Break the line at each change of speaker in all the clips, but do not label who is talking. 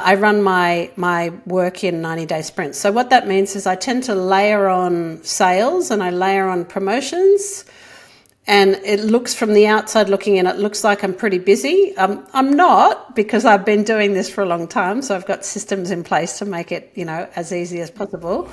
I run my work in 90-day sprints. So what that means is I tend to layer on sales and I layer on promotions. And it looks from the outside looking in, it looks like I'm pretty busy. I'm not, because I've been doing this for a long time. So I've got systems in place to make it, as easy as possible.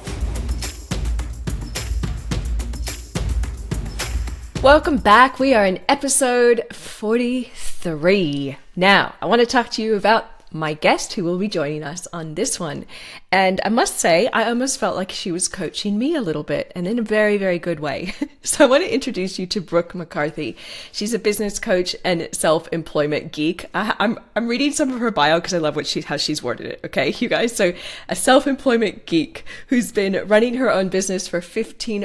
Welcome back. We are in episode 43. Now, I want to talk to you about my guest who will be joining us on this one. And I must say, I almost felt like she was coaching me a little bit, and in a very, very good way. So I want to introduce you to Brooke McCarthy. She's a business coach and self-employment geek. I'm reading some of her bio because I love how she's worded it. Okay, you guys. So a self-employment geek who's been running her own business for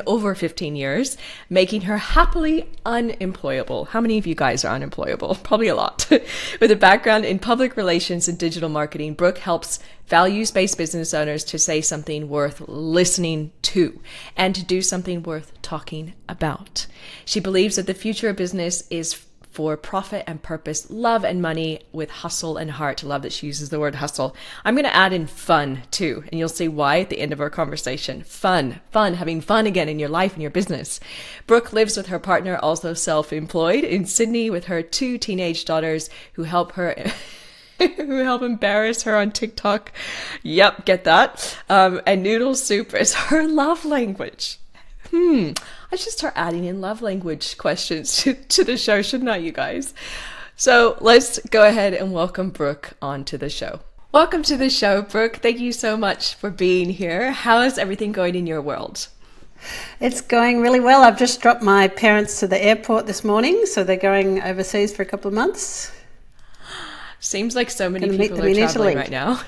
over 15 years, making her happily unemployable. How many of you guys are unemployable? Probably a lot. With a background in public relations and digital marketing, Brooke helps values-based business owners to say something worth listening to and to do something worth talking about. She believes that the future of business is for profit and purpose, love and money with hustle and heart. Love that she uses the word hustle. I'm going to add in fun too, and you'll see why at the end of our conversation. Fun, having fun again in your life and your business. Brooke lives with her partner, also self-employed, in Sydney with her 2 teenage daughters who help embarrass her on TikTok. Yep, get that. And noodle soup is her love language. I should start adding in love language questions to the show, shouldn't I, you guys? So let's go ahead and welcome Brooke onto the show. Welcome to the show, Brooke. Thank you so much for being here. How is everything going in your world?
It's going really well. I've just dropped my parents to the airport this morning, so they're going overseas for a couple of months.
Seems like so many people are traveling right now.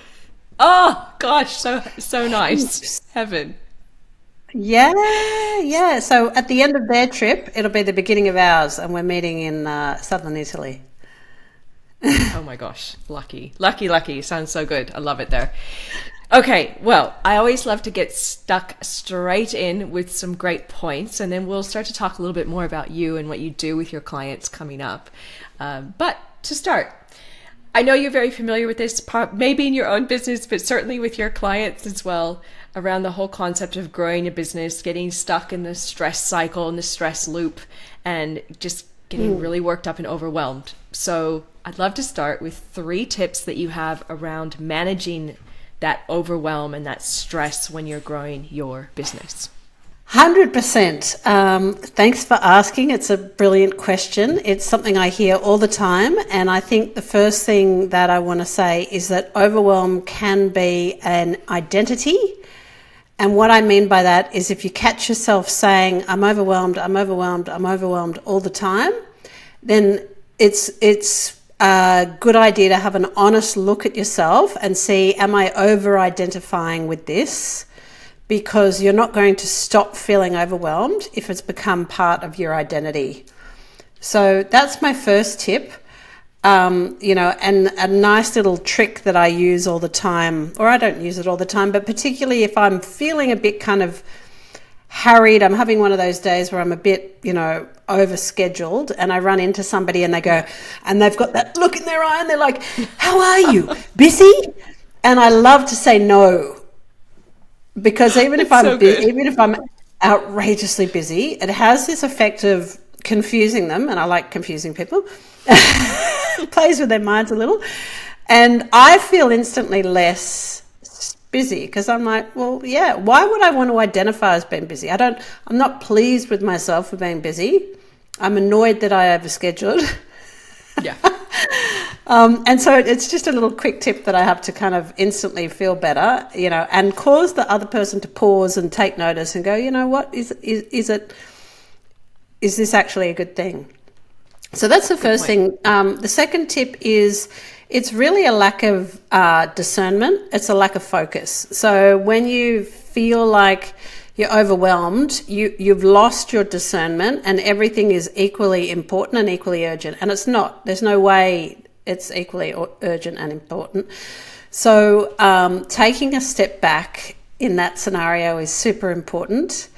Oh gosh, so nice. Heaven.
Yeah. So at the end of their trip, it'll be the beginning of ours, and we're meeting in southern Italy.
Oh my gosh, lucky. Sounds so good. I love it there. Okay, well, I always love to get stuck straight in with some great points, and then we'll start to talk a little bit more about you and what you do with your clients coming up. But to start, I know you're very familiar with this, maybe in your own business, but certainly with your clients as well, around the whole concept of growing a business, getting stuck in the stress cycle and the stress loop, and just getting really worked up and overwhelmed. So I'd love to start with 3 tips that you have around managing that overwhelm and that stress when you're growing your business.
100%. Thanks for asking. It's a brilliant question. It's something I hear all the time. And I think the first thing that I want to say is that overwhelm can be an identity. And what I mean by that is if you catch yourself saying, I'm overwhelmed all the time, then it's a good idea to have an honest look at yourself and see, am I over-identifying with this? Because you're not going to stop feeling overwhelmed if it's become part of your identity. So that's my first tip. And a nice little trick that I use all the time, or I don't use it all the time, but particularly if I'm feeling a bit kind of harried, I'm having one of those days where I'm a bit, overscheduled, and I run into somebody and they go, and they've got that look in their eye and they're like, how are you? Busy? And I love to say no. Because even if I'm outrageously busy, it has this effect of confusing them, and I like confusing people. It plays with their minds a little, and I feel instantly less busy because I'm like, well, yeah, why would I want to identify as being busy? I'm not pleased with myself for being busy. I'm annoyed that I overscheduled.
Yeah.
And so it's just a little quick tip that I have to kind of instantly feel better, and cause the other person to pause and take notice and go, what is this actually a good thing? So that's the first thing. The second tip is it's really a lack of discernment. It's a lack of focus. So when you feel like you're overwhelmed, you've lost your discernment, and everything is equally important and equally urgent. And it's not. There's no way it's equally urgent and important. So taking a step back in that scenario is super important,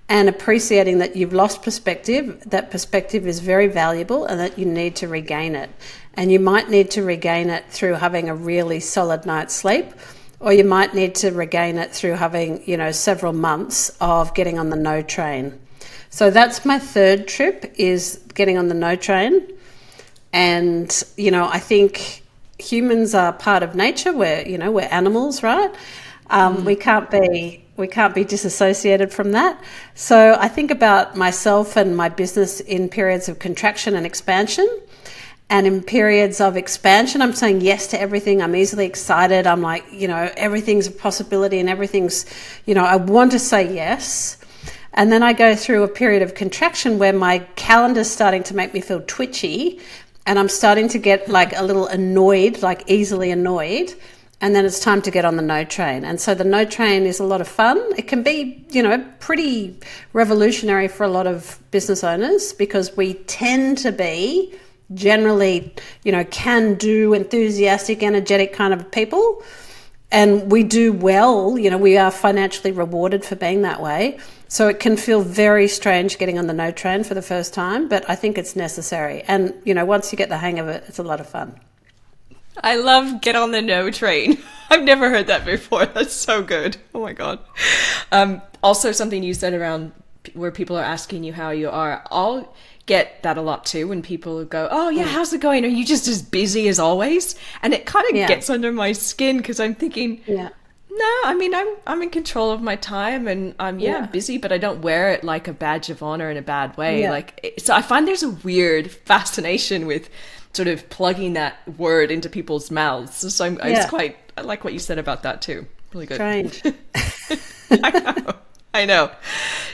and appreciating that you've lost perspective. That perspective is very valuable and that you need to regain it. and you might need to regain it through having a really solid night's sleep, or you might need to regain it through having, several months of getting on the no train. So that's my third trip, is getting on the no train. And, I think humans are part of nature. We're animals, right? We can't be disassociated from that. So I think about myself and my business in periods of contraction and expansion. And in periods of expansion, I'm saying yes to everything. I'm easily excited. I'm like, everything's a possibility and everything's, I want to say yes. And then I go through a period of contraction where my calendar's starting to make me feel twitchy, and I'm starting to get like a little annoyed, like easily annoyed. And then it's time to get on the no train. And so the no train is a lot of fun. It can be, pretty revolutionary for a lot of business owners, because we tend to be generally, can-do, enthusiastic, energetic kind of people. And we do well, we are financially rewarded for being that way. So it can feel very strange getting on the no train for the first time, but I think it's necessary. And, once you get the hang of it, it's a lot of fun.
I love get on the no train. I've never heard that before. That's so good. Oh my God. Also something you said around where people are asking you how you are. I'll get that a lot too, when people go, oh yeah, how's it going? Are you just as busy as always? And it kind of gets under my skin, because I'm thinking, no, I mean, I'm in control of my time, and I'm busy, but I don't wear it like a badge of honor in a bad way. So I find there's a weird fascination with sort of plugging that word into people's mouths. So I like what you said about that too. Really good.
Strange.
I know.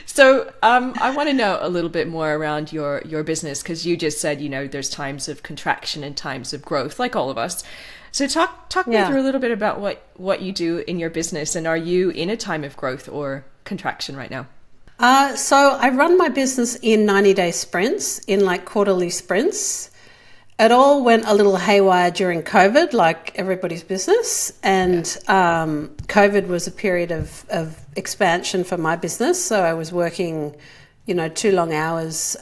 So I want to know a little bit more around your business, because you just said, there's times of contraction and times of growth, like all of us. So talk me through a little bit about what you do in your business, and are you in a time of growth or contraction right now?
So I run my business in 90-day sprints, in like quarterly sprints. It all went a little haywire during COVID, like everybody's business. And COVID was a period of expansion for my business. So I was working, 2 long hours,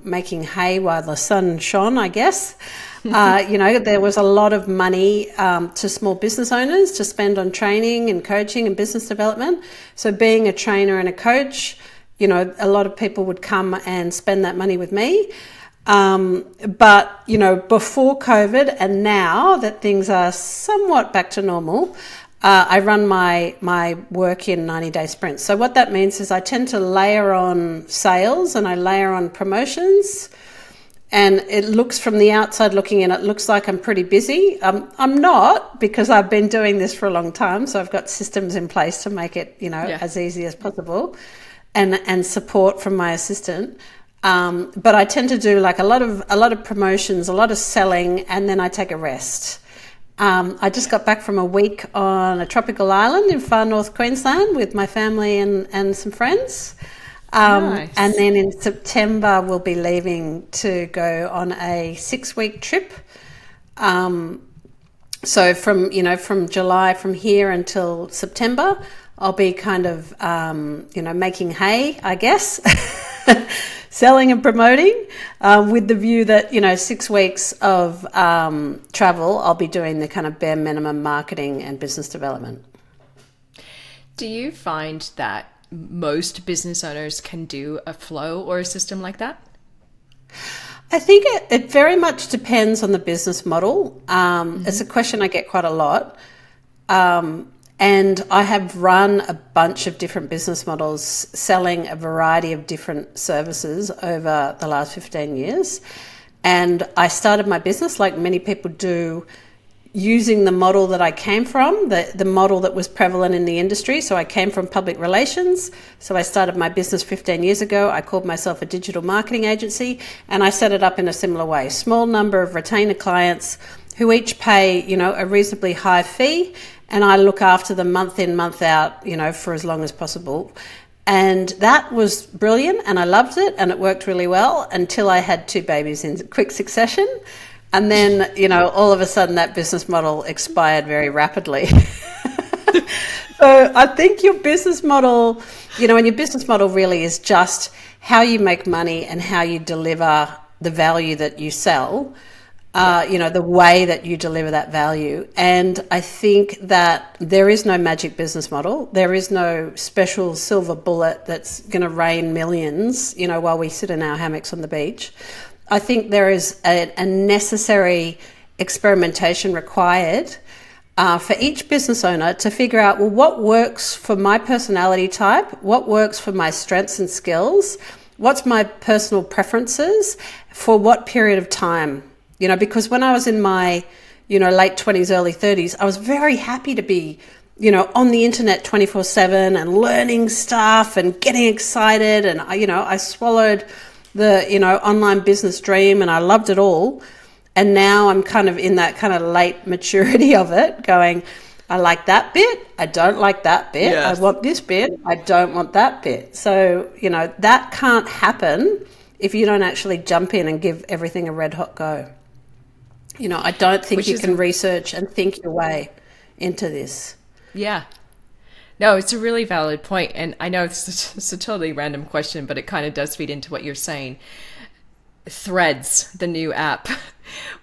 making hay while the sun shone, I guess. There was a lot of money to small business owners to spend on training and coaching and business development. So being a trainer and a coach, a lot of people would come and spend that money with me. But before COVID, and now that things are somewhat back to normal, I run my work in 90-day sprints. So what that means is I tend to layer on sales and I layer on promotions. And it looks, from the outside looking in, it looks like I'm pretty busy. I'm not, because I've been doing this for a long time. So I've got systems in place to make it, as easy as possible, and support from my assistant. But I tend to do like a lot of promotions, a lot of selling, and then I take a rest. I just got back from a week on a tropical island in far north Queensland with my family and some friends.
Nice.
And then in September, we'll be leaving to go on a 6-week trip. So from July, from here until September, I'll be kind of, making hay, I guess, selling and promoting, with the view that, 6 weeks of travel, I'll be doing the kind of bare minimum marketing and business development.
Do you find that most business owners can do a flow or a system like that?
I think it very much depends on the business model. It's a question I get quite a lot. And I have run a bunch of different business models, selling a variety of different services over the last 15 years. And I started my business, like many people do, using the model that I came from, the model that was prevalent in the industry. So I came from public relations. So I started my business 15 years ago. I called myself a digital marketing agency, and I set it up in a similar way. Small number of retainer clients who each pay, a reasonably high fee, and I look after them month in, month out, for as long as possible. And that was brilliant, and I loved it, and it worked really well until I had 2 babies in quick succession. And then, all of a sudden that business model expired very rapidly. So I think your business model, and your business model really is just how you make money and how you deliver the value that you sell. the way that you deliver that value. And I think that there is no magic business model. There is no special silver bullet that's going to rain millions, while we sit in our hammocks on the beach. I think there is a necessary experimentation required for each business owner to figure out, well, what works for my personality type, what works for my strengths and skills, what's my personal preferences for what period of time. Because when I was in my, late 20s, early 30s, I was very happy to be, on the internet 24/7 and learning stuff and getting excited. And, I swallowed the, online business dream and I loved it all. And now I'm kind of in that kind of late maturity of it, going, I like that bit, I don't like that bit, yes. I want this bit, I don't want that bit. So, that can't happen if you don't actually jump in and give everything a red hot go. I don't think you can research and think your way into this.
Yeah. No, it's a really valid point. And I know it's a totally random question, but it kind of does feed into what you're saying. Threads, the new app.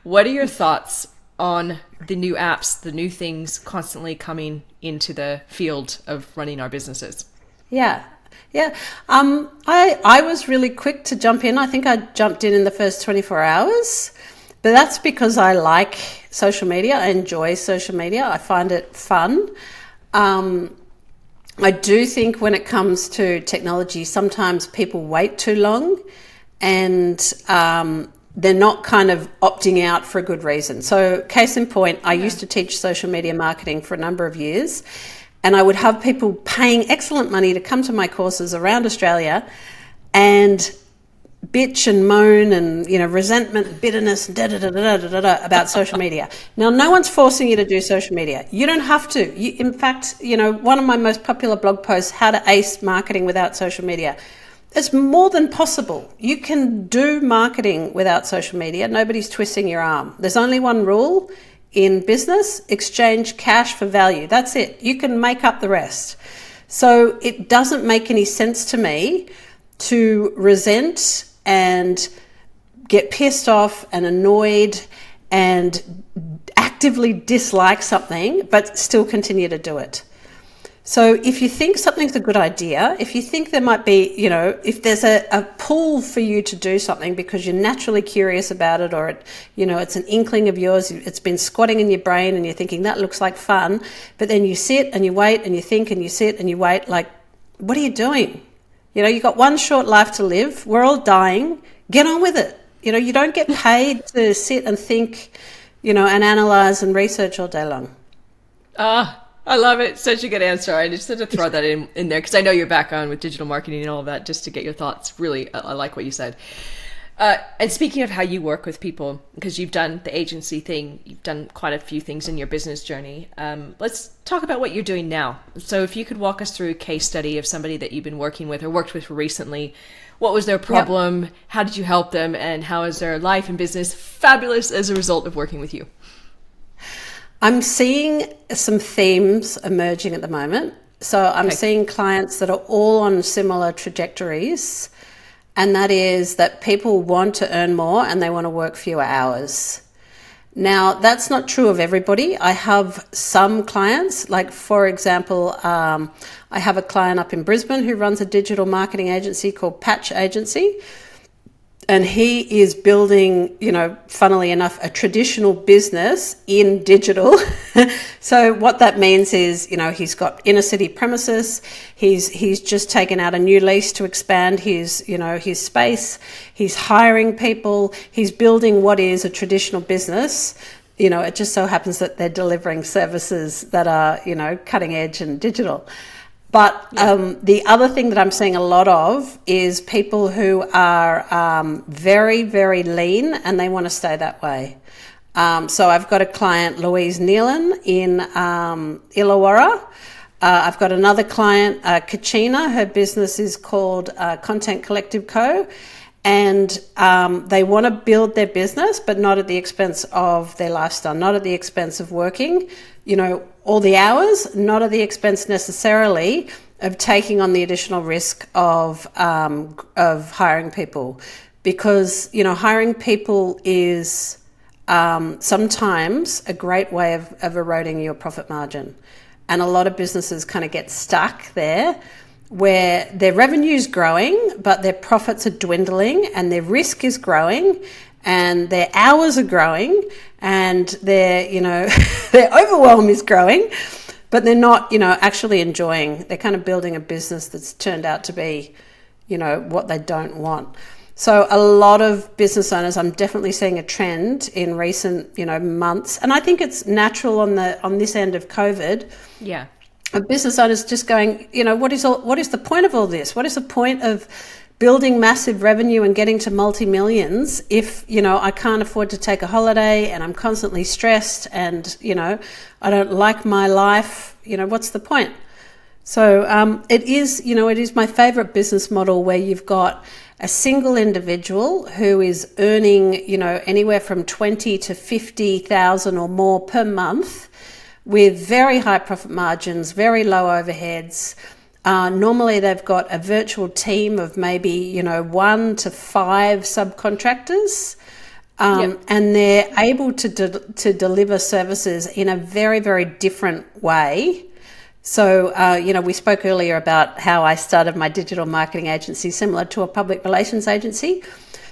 What are your thoughts on the new apps, the new things constantly coming into the field of running our businesses?
Yeah. I was really quick to jump in. I think I jumped in the first 24 hours. But that's because I like social media. I enjoy social media. I find it fun. I do think when it comes to technology, sometimes people wait too long and they're not kind of opting out for a good reason. So case in point, I used to teach social media marketing for a number of years, and I would have people paying excellent money to come to my courses around Australia and bitch and moan and, resentment, bitterness, about social media. Now, no one's forcing you to do social media. You don't have to. In fact, one of my most popular blog posts, How to Ace Marketing Without Social Media. It's more than possible. You can do marketing without social media. Nobody's twisting your arm. There's only one rule in business: exchange cash for value. That's it. You can make up the rest. So it doesn't make any sense to me to resent and get pissed off and annoyed and actively dislike something, but still continue to do it. So if you think something's a good idea, if you think there might be, if there's a pull for you to do something because you're naturally curious about it, or it's an inkling of yours, it's been squatting in your brain and you're thinking that looks like fun, but then you sit and you wait and you think and you sit and you wait, like, what are you doing? You've got one short life to live. We're all dying. Get on with it. You don't get paid to sit and think, and analyze and research all day long.
I love it. Such a good answer. I just had to throw that in there because I know your background with digital marketing and all of that, just to get your thoughts. Really, I like what you said. And speaking of how you work with people, because you've done the agency thing, you've done quite a few things in your business journey. Let's talk about what you're doing now. So if you could walk us through a case study of somebody that you've been working with or worked with recently, what was their problem? Yep. How did you help them? And how is their life and business fabulous as a result of working with you?
I'm seeing some themes emerging at the moment. So I'm seeing clients that are all on similar trajectories, and that is that people want to earn more and they want to work fewer hours. Now, that's not true of everybody. I have some clients, like, for example, I have a client up in Brisbane who runs a digital marketing agency called Patch Agency. And he is building, funnily enough, a traditional business in digital. So what that means is, he's got inner city premises. He's just taken out a new lease to expand his space. He's hiring people. He's building what is a traditional business. It just so happens that they're delivering services that are, cutting edge and digital. But the other thing that I'm seeing a lot of is people who are very, very lean and they want to stay that way. So I've got a client, Louise Nealon, in Illawarra. I've got another client, Kachina. Her business is called Content Collective Co. And they want to build their business, but not at the expense of their lifestyle, not at the expense of working, all the hours, not at the expense necessarily of taking on the additional risk of hiring people, because hiring people is sometimes a great way of eroding your profit margin. And a lot of businesses kind of get stuck there where their revenue is growing, but their profits are dwindling and their risk is growing and their hours are growing and their, their overwhelm is growing, but they're not, actually enjoying. They're kind of building a business that's turned out to be, what they don't want. So a lot of business owners, I'm definitely seeing a trend in recent, months, and I think it's natural on this end of COVID.
Yeah,
of business owners just going, what is the point of all this? What is the point of building massive revenue and getting to multi-millions if, I can't afford to take a holiday and I'm constantly stressed and, I don't like my life, what's the point? So it is my favorite business model where you've got a single individual who is earning, anywhere from 20 to 50,000 or more per month with very high profit margins, very low overheads. Normally they've got a virtual team of maybe, 1 to 5 subcontractors. And they're able to deliver services in a very, very different way. So, we spoke earlier about how I started my digital marketing agency similar to a public relations agency.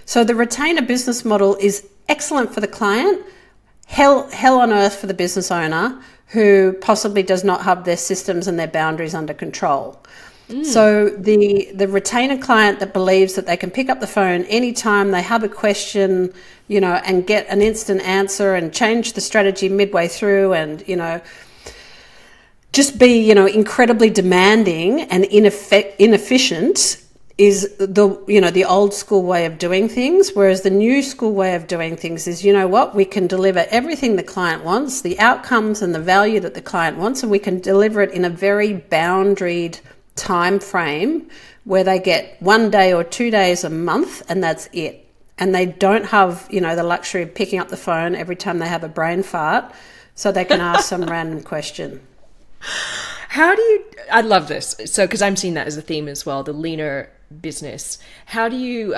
So the retainer business model is excellent for the client, hell on earth for the business owner who possibly does not have their systems and their boundaries under control. So the retainer client that believes that they can pick up the phone anytime they have a question, and get an instant answer and change the strategy midway through and, just be, incredibly demanding and inefficient is the old school way of doing things, whereas the new school way of doing things is, we can deliver everything the client wants, the outcomes and the value that the client wants, and we can deliver it in a very boundaried time frame where they get 1 day or 2 days a month and that's it. And they don't have, the luxury of picking up the phone every time they have a brain fart so they can ask some random question.
I love this. So, because I'm seeing that as a theme as well, the leaner business. How do you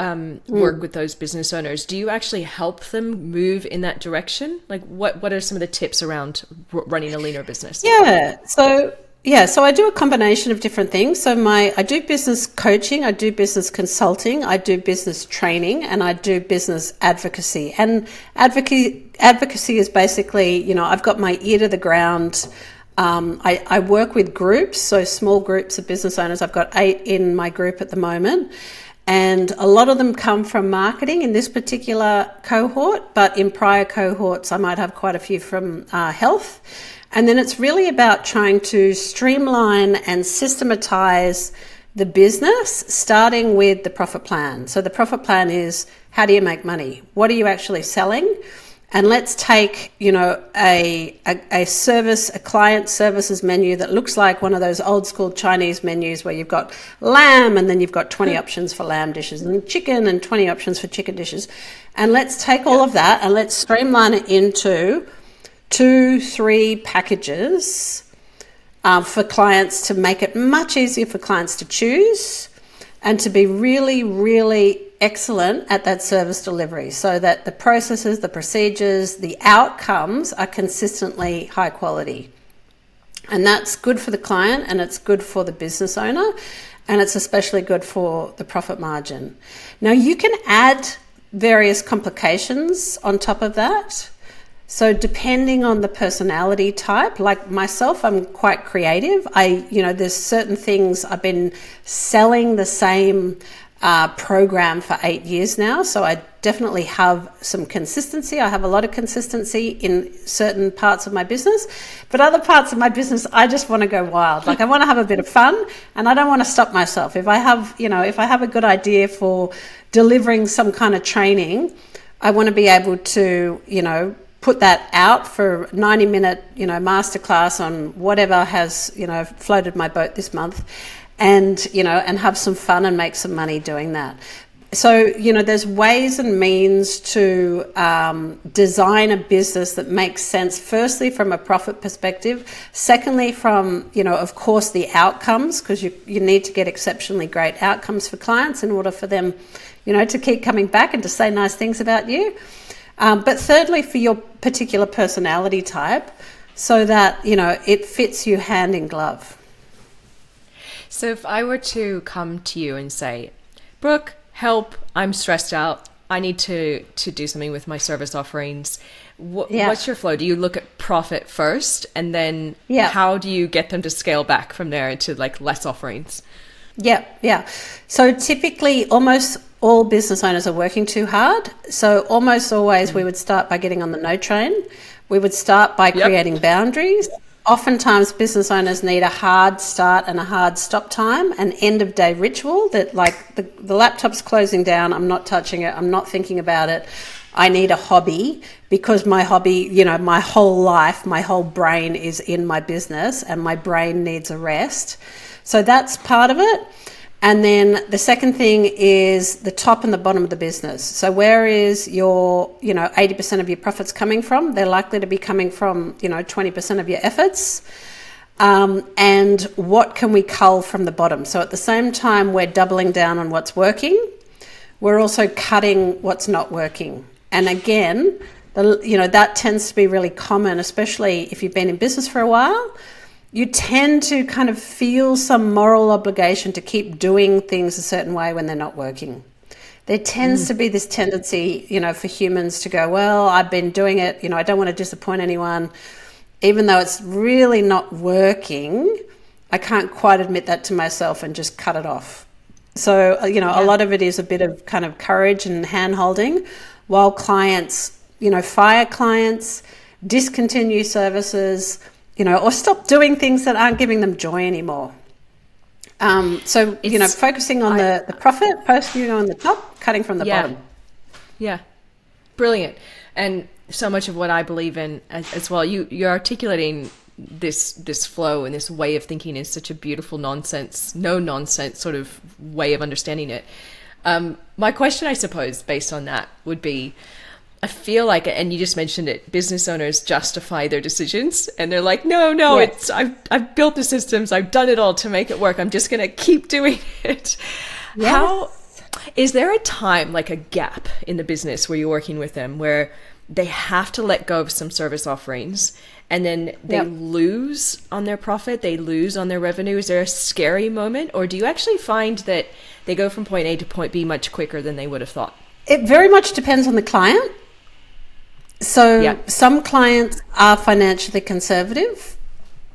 work with those business owners? Do you actually help them move in that direction? Like what are some of the tips around running a leaner business?
So I do a combination of different things. So I do business coaching, I do business consulting, I do business training, and I do business advocacy. And advocacy is basically, I've got my ear to the ground. I work with groups, so small groups of business owners. I've got 8 in my group at the moment. And a lot of them come from marketing in this particular cohort, but in prior cohorts, I might have quite a few from health. And then it's really about trying to streamline and systematize the business, starting with the profit plan. So the profit plan is, how do you make money? What are you actually selling? And let's take, a service, a client services menu that looks like one of those old school Chinese menus where you've got lamb and then you've got 20 options for lamb dishes and chicken and 20 options for chicken dishes. And let's take all of that and let's streamline it into 2-3 packages for clients to make it much easier for clients to choose and to be really, really excellent at that service delivery so that the processes, the procedures, the outcomes are consistently high quality. And that's good for the client and it's good for the business owner and it's especially good for the profit margin. Now you can add various complications on top of that. So depending on the personality type, like myself, I'm quite creative. There's certain things I've been selling the same program for 8 years now. So I definitely have some consistency. I have a lot of consistency in certain parts of my business, but other parts of my business, I just want to go wild. Like I want to have a bit of fun and I don't want to stop myself. If I have a good idea for delivering some kind of training, I want to be able to, put that out for 90-minute, masterclass on whatever has, floated my boat this month and, and have some fun and make some money doing that. So, there's ways and means to design a business that makes sense, firstly, from a profit perspective. Secondly, from, of course, the outcomes, because you need to get exceptionally great outcomes for clients in order for them, to keep coming back and to say nice things about you. But thirdly, for your particular personality type, so that, it fits you hand in glove.
So if I were to come to you and say, Brooke, help, I'm stressed out, I need to do something with my service offerings, what's your flow? Do you look at profit first, and then how do you get them to scale back from there into like less offerings?
Yeah. So typically almost all business owners are working too hard. So almost always we would start by getting on the no train. We would start by creating boundaries. Oftentimes business owners need a hard start and a hard stop time, an end of day ritual that, like, the laptop's closing down, I'm not touching it, I'm not thinking about it. I need a hobby, because my hobby, my whole life, my whole brain is in my business, and my brain needs a rest. So that's part of it. And then the second thing is the top and the bottom of the business. So where is your, 80% of your profits coming from? They're likely to be coming from, 20% of your efforts. And what can we cull from the bottom? So at the same time, we're doubling down on what's working. We're also cutting what's not working. And again, that tends to be really common, especially if you've been in business for a while. You tend to kind of feel some moral obligation to keep doing things a certain way when they're not working. There tends to be this tendency, for humans to go, well, I've been doing it, I don't want to disappoint anyone. Even though it's really not working, I can't quite admit that to myself and just cut it off. So, a lot of it is a bit of kind of courage and hand-holding, while clients, fire clients, discontinue services, or stop doing things that aren't giving them joy anymore. So, focusing on the profit, focusing on the top, cutting from the bottom.
Yeah. Brilliant. And so much of what I believe in as well, you're articulating this flow and this way of thinking in such a beautiful no nonsense sort of way of understanding it. My question, I suppose, based on that would be, I feel like, and you just mentioned it, business owners justify their decisions, and they're like, no, it's I've built the systems, I've done it all to make it work, I'm just going to keep doing it. Yes. How is there a time, like a gap in the business where you're working with them, where they have to let go of some service offerings, and then they lose on their profit, they lose on their revenue? Is there a scary moment, or do you actually find that they go from point A to point B much quicker than they would have thought? It
very much depends on the client. So some clients are financially conservative.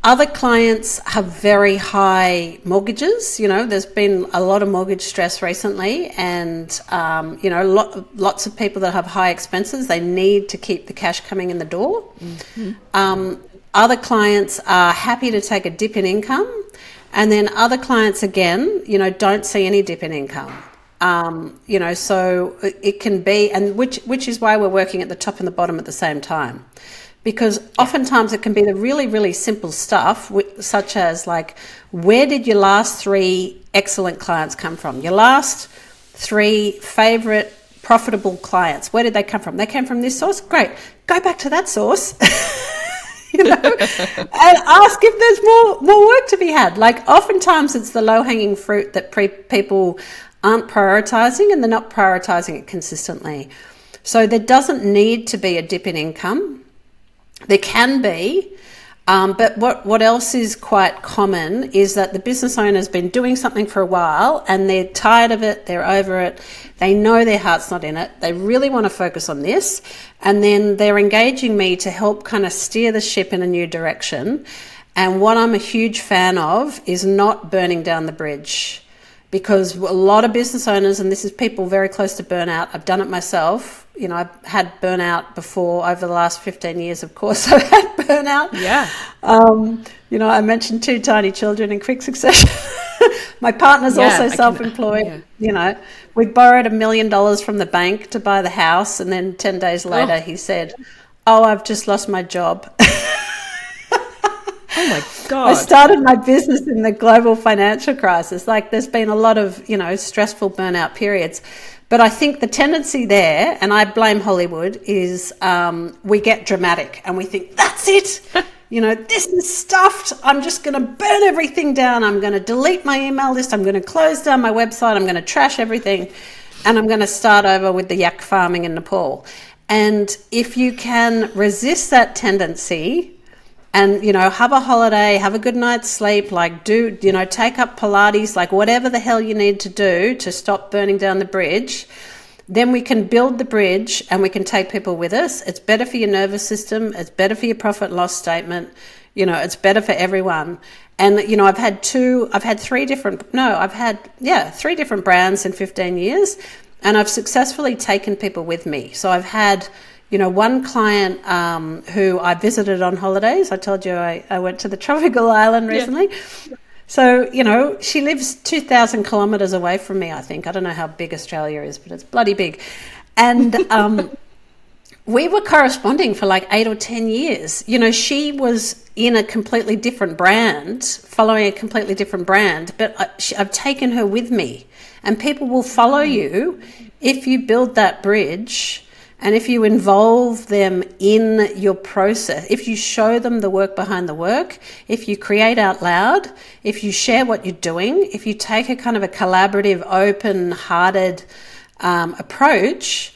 Other clients have very high mortgages. There's been a lot of mortgage stress recently, and, lots of people that have high expenses, they need to keep the cash coming in the door. Mm-hmm. Other clients are happy to take a dip in income. And then other clients, again, don't see any dip in income. So it can be, and which is why we're working at the top and the bottom at the same time, because oftentimes it can be the really, really simple stuff, such as like, where did your last 3 excellent clients come from? Your last 3 favorite profitable clients, where did they come from? They came from this source. Great. Go back to that source, and ask if there's more work to be had. Like, oftentimes it's the low hanging fruit that people aren't prioritizing, and they're not prioritizing it consistently. So there doesn't need to be a dip in income. There can be, but what else is quite common is that the business owner's been doing something for a while, and they're tired of it, they're over it, they know their heart's not in it, they really want to focus on this, and then they're engaging me to help kind of steer the ship in a new direction. And what I'm a huge fan of is not burning down the bridge. Because a lot of business owners, and this is people very close to burnout, I've done it myself. I've had burnout before over the last 15 years, of course. I've had burnout. Yeah. I mentioned 2 tiny children in quick succession. My partner's also self-employed. We borrowed $1 million from the bank to buy the house. And then 10 days later, he said, I've just lost my job.
Oh my God.
I started my business in the global financial crisis. Like, there's been a lot of, stressful burnout periods. But I think the tendency there, and I blame Hollywood, is we get dramatic and we think, that's it. This is stuffed. I'm just going to burn everything down. I'm going to delete my email list. I'm going to close down my website. I'm going to trash everything. And I'm going to start over with the yak farming in Nepal. And if you can resist that tendency and, have a holiday, have a good night's sleep, like take up Pilates, like whatever the hell you need to do to stop burning down the bridge, then we can build the bridge and we can take people with us. It's better for your nervous system. It's better for your profit and loss statement. It's better for everyone. And, I've had three different brands in 15 years, and I've successfully taken people with me. So I've had, one client who I visited on holidays. I told you I went to the tropical island recently. Yeah. So, she lives 2,000 kilometres away from me, I think. I don't know how big Australia is, but it's bloody big. And we were corresponding for like 8 or 10 years. She was in a completely different brand, following a completely different brand, but I've taken her with me. And people will follow you if you build that bridge and if you involve them in your process, if you show them the work behind the work, if you create out loud, if you share what you're doing, if you take a kind of a collaborative, open-hearted approach,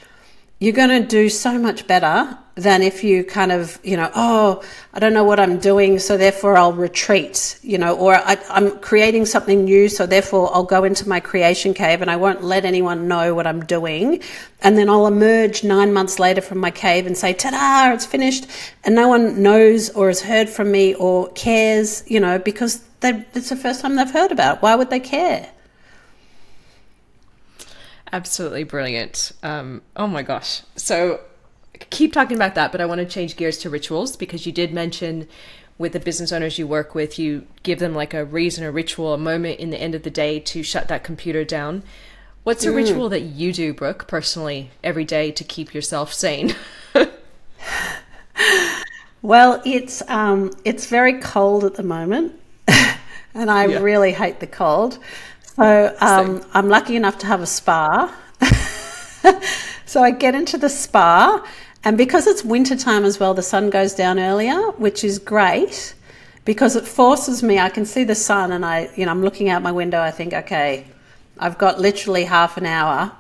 you're going to do so much better than if you kind of, I don't know what I'm doing, so therefore I'll retreat, or I'm creating something new, so therefore I'll go into my creation cave and I won't let anyone know what I'm doing. And then I'll emerge 9 months later from my cave and say, ta-da, it's finished. And no one knows or has heard from me or cares, because it's the first time they've heard about it. Why would they care?
Absolutely brilliant. Oh my gosh. So keep talking about that, but I want to change gears to rituals, because you did mention with the business owners you work with, you give them like a reason, a ritual, a moment in the end of the day to shut that computer down. What's a ritual that you do, Brooke, personally, every day to keep yourself sane?
Well, it's very cold at the moment, and I really hate the cold. So I'm lucky enough to have a spa. So I get into the spa, and because it's winter time as well, the sun goes down earlier, which is great because it forces me. I can see the sun, and I'm looking out my window. I think, okay, I've got literally half an hour,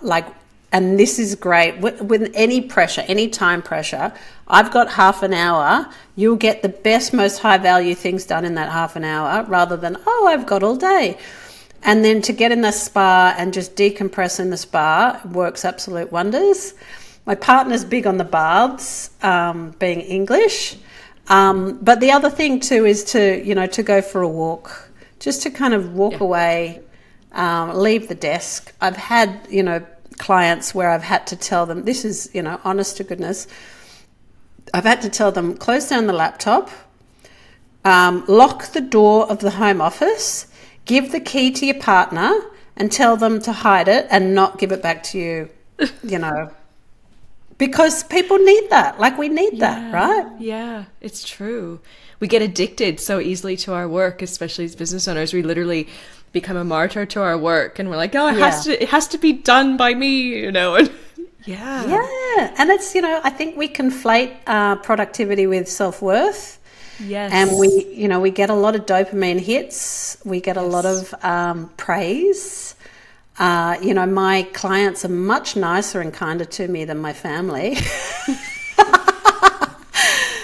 and this is great. With any pressure, any time pressure, I've got half an hour. You'll get the best, most high value things done in that half an hour rather than, I've got all day. And then to get in the spa and just decompress in the spa works absolute wonders. My partner's big on the baths, being English. But the other thing too is to go for a walk, just to kind of walk away, leave the desk. I've had, clients where I've had to tell them, this is, honest to goodness, I've had to tell them, close down the laptop, lock the door of the home office, give the key to your partner and tell them to hide it and not give it back to you, because people need that. Like, we need that, right?
Yeah, it's true. We get addicted so easily to our work, especially as business owners. We literally become a martyr to our work, and we're like, it has to be done by me, And
yeah. And it's, I think we conflate productivity with self-worth.
Yes.
And we get a lot of dopamine hits. We get a lot of praise. My clients are much nicer and kinder to me than my family.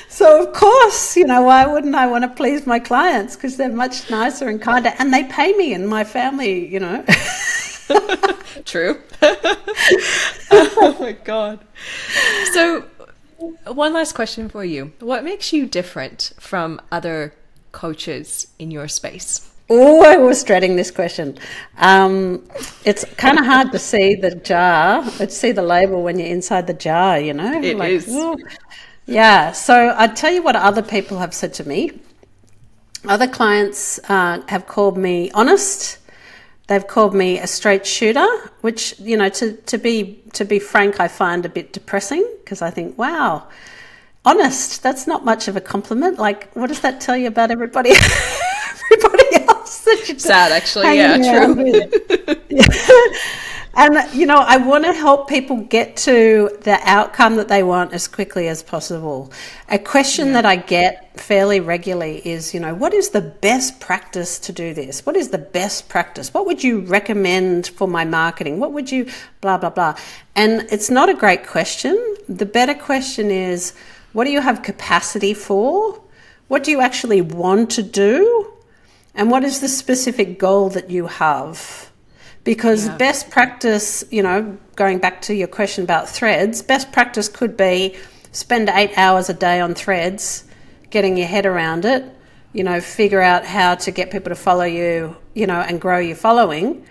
So of course, why wouldn't I want to please my clients? Because they're much nicer and kinder, and they pay me in my family,
True. Oh my God. So one last question for you. What makes you different from other coaches in your space?
Oh, I was dreading this question. It's kind of hard to see the jar, see the label when you're inside the jar, It
is.
Ooh. Yeah. So I'd tell you what other people have said to me. Other clients have called me honest. They've called me a straight shooter, which, to be frank, I find a bit depressing, because I think, wow, honest, that's not much of a compliment. Like, what does that tell you about everybody else? That you're
sad, actually. Yeah, true.
And, I want to help people get to the outcome that they want as quickly as possible. A question that I get fairly regularly is, what is the best practice to do this? What is the best practice? What would you recommend for my marketing? What would you blah, blah, blah? And it's not a great question. The better question is, what do you have capacity for? What do you actually want to do? And what is the specific goal that you have? Because best practice, going back to your question about threads, best practice could be spend 8 hours a day on threads, getting your head around it, figure out how to get people to follow you, and grow your following.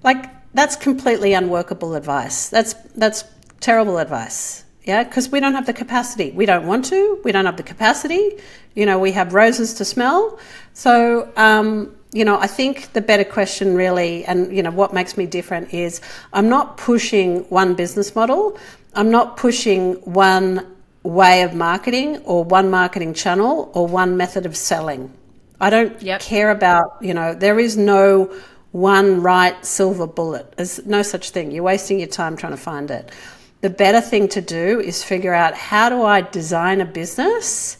Like, that's completely unworkable advice. That's terrible advice. Yeah, because we don't have the capacity. We don't want to. We don't have the capacity. We have roses to smell. So, I think the better question really, and, what makes me different is I'm not pushing one business model. I'm not pushing one way of marketing or one marketing channel or one method of selling. I don't care about, there is no one right silver bullet. There's no such thing. You're wasting your time trying to find it. The better thing to do is figure out, how do I design a business,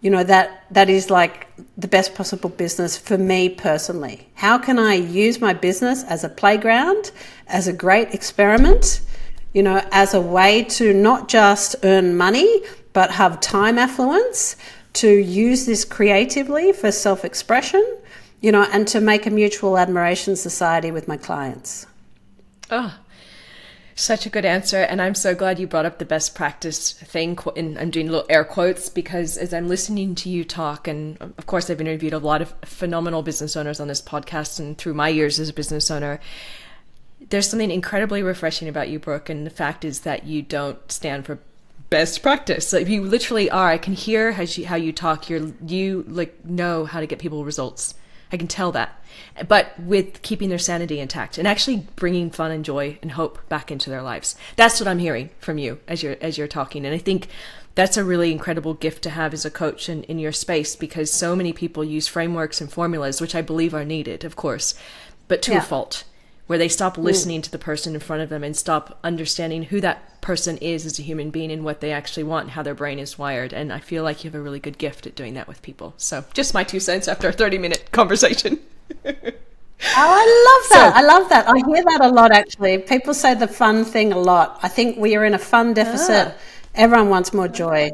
that is like the best possible business for me personally? How can I use my business as a playground, as a great experiment, as a way to not just earn money, but have time affluence, to use this creatively for self-expression, and to make a mutual admiration society with my clients.
Oh, such a good answer. And I'm so glad you brought up the best practice thing. And I'm doing little air quotes, because as I'm listening to you talk, and of course I've interviewed a lot of phenomenal business owners on this podcast and through my years as a business owner, there's something incredibly refreshing about you, Brooke. And the fact is that you don't stand for best practice. Like, you literally are. I can hear how you talk. You know how to get people results. I can tell that, but with keeping their sanity intact and actually bringing fun and joy and hope back into their lives. That's what I'm hearing from you as you're talking. And I think that's a really incredible gift to have as a coach in your space, because so many people use frameworks and formulas, which I believe are needed, of course, but to a fault, where they stop listening to the person in front of them and stop understanding who that person is as a human being and what they actually want and how their brain is wired. And I feel like you have a really good gift at doing that with people. So just my 2 cents after a 30-minute conversation.
Oh, I love that. I love that. I hear that a lot, actually. People say the fun thing a lot. I think we are in a fun deficit. Everyone wants more joy,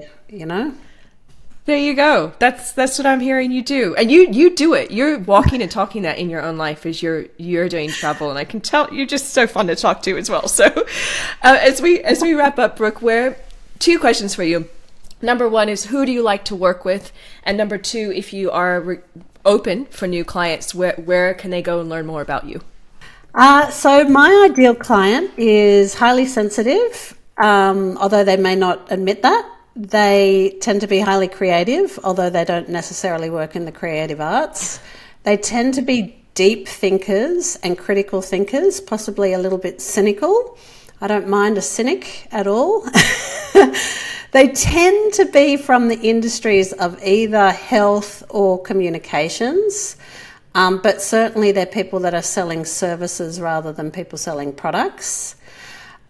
There you go. That's what I'm hearing you do. And you do it. You're walking and talking that in your own life as you're doing travel. And I can tell you're just so fun to talk to as well. So as we wrap up, Brooke, 2 questions for you. Number 1 is, who do you like to work with? And number 2, if you are open for new clients, where can they go and learn more about you?
So my ideal client is highly sensitive, although they may not admit that. They tend to be highly creative, although they don't necessarily work in the creative arts. They tend to be deep thinkers and critical thinkers, possibly a little bit cynical. I don't mind a cynic at all. They tend to be from the industries of either health or communications, but certainly they're people that are selling services rather than people selling products.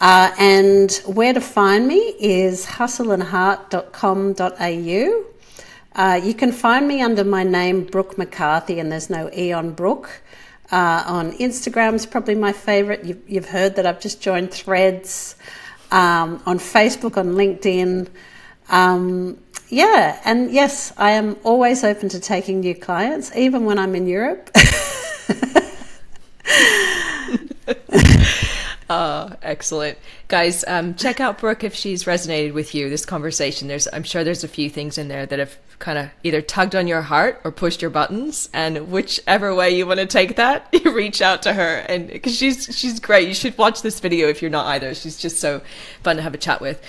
And where to find me is hustleandheart.com.au. You can find me under my name, Brook McCarthy, and there's no E on Brooke. On Instagram is probably my favourite. You've heard that I've just joined Threads. On Facebook, on LinkedIn. And yes, I am always open to taking new clients, even when I'm in Europe.
Excellent. Guys, check out Brooke if she's resonated with you, this conversation. I'm sure there's a few things in there that have kind of either tugged on your heart or pushed your buttons, and whichever way you want to take that, you reach out to her, and because she's great. You should watch this video if you're not either. She's just so fun to have a chat with.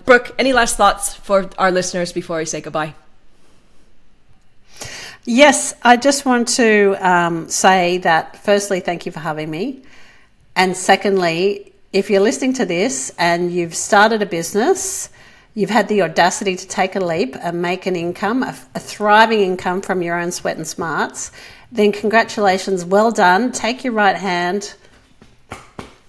Brooke, any last thoughts for our listeners before I say goodbye?
Yes, I just want to say that firstly, thank you for having me. And secondly, if you're listening to this and you've started a business, you've had the audacity to take a leap and make an income, a thriving income from your own sweat and smarts, then congratulations, well done. Take your right hand,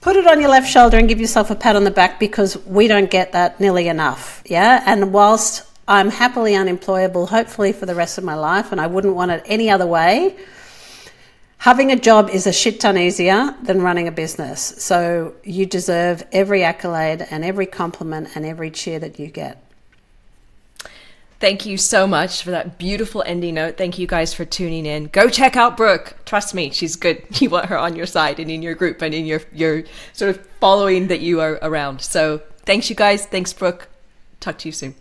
put it on your left shoulder and give yourself a pat on the back, because we don't get that nearly enough. Yeah. And whilst I'm happily unemployable, hopefully for the rest of my life, and I wouldn't want it any other way, having a job is a shit ton easier than running a business. So you deserve every accolade and every compliment and every cheer that you get.
Thank you so much for that beautiful ending note. Thank you guys for tuning in. Go check out Brooke. Trust me, she's good. You want her on your side and in your group and in your sort of following that you are around. So thanks, you guys. Thanks, Brooke. Talk to you soon.